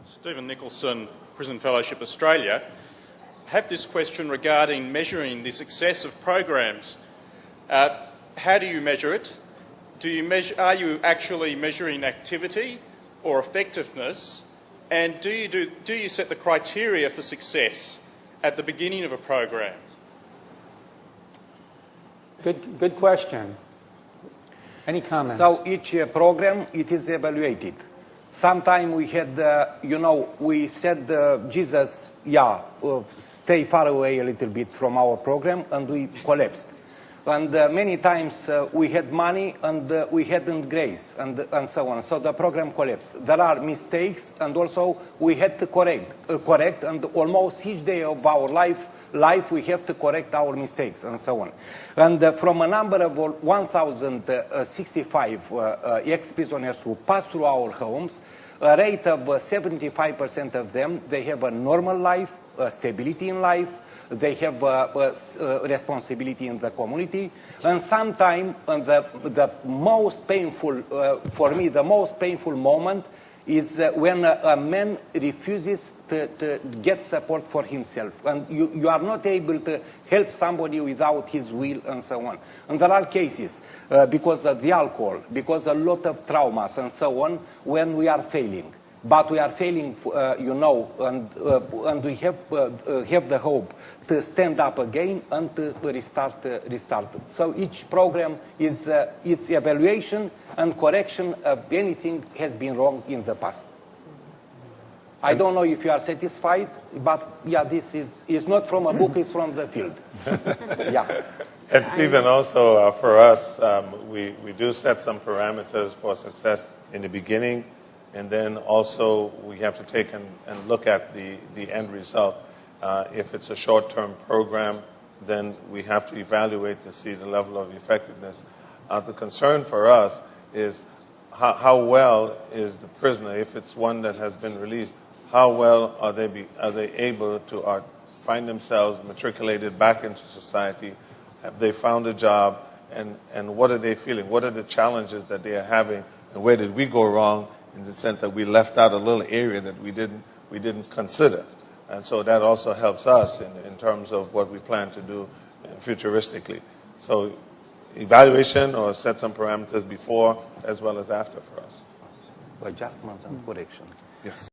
Stephen Nicholson, Prison Fellowship Australia. I have this question regarding measuring the success of programs. How do you measure it? Are you actually measuring activity or effectiveness? And do you set the criteria for success at the beginning of a program? Good question. Any comments? So each program, it is evaluated. Sometimes we had, we said, Jesus, stay far away a little bit from our program, and we collapsed. And many times we had money and we hadn't grace, and so on. So the program collapsed. There are mistakes, and also we had to correct, and almost each day of our life we have to correct our mistakes, and so on. And from a number of 1,065 ex-prisoners who pass through our homes, a rate of 75% of them, they have a normal life, stability in life, they have responsibility in the community, and sometimes the most painful, for me, the most painful moment is when a man refuses to get support for himself, and you are not able to help somebody without his will, and so on. And there are cases because of the alcohol, because a lot of traumas and so on, when we are failing. But we are failing, and we have the hope to stand up again and to restart. So each program is evaluation and correction of anything has been wrong in the past. I don't know if you are satisfied, but this is not from a book, it's from the field. And Stephen, also for us, we do set some parameters for success in the beginning. And then also we have to take and look at the end result. If it's a short-term program, then we have to evaluate to see the level of effectiveness. The concern for us is how well is the prisoner, if it's one that has been released, how well are they able to find themselves matriculated back into society? Have they found a job? And what are they feeling? What are the challenges that they are having? And where did we go wrong? In the sense that we left out a little area that we didn't consider. And so that also helps us in terms of what we plan to do futuristically. So evaluation or set some parameters before as well as after for us. Adjustment and correction. Yes.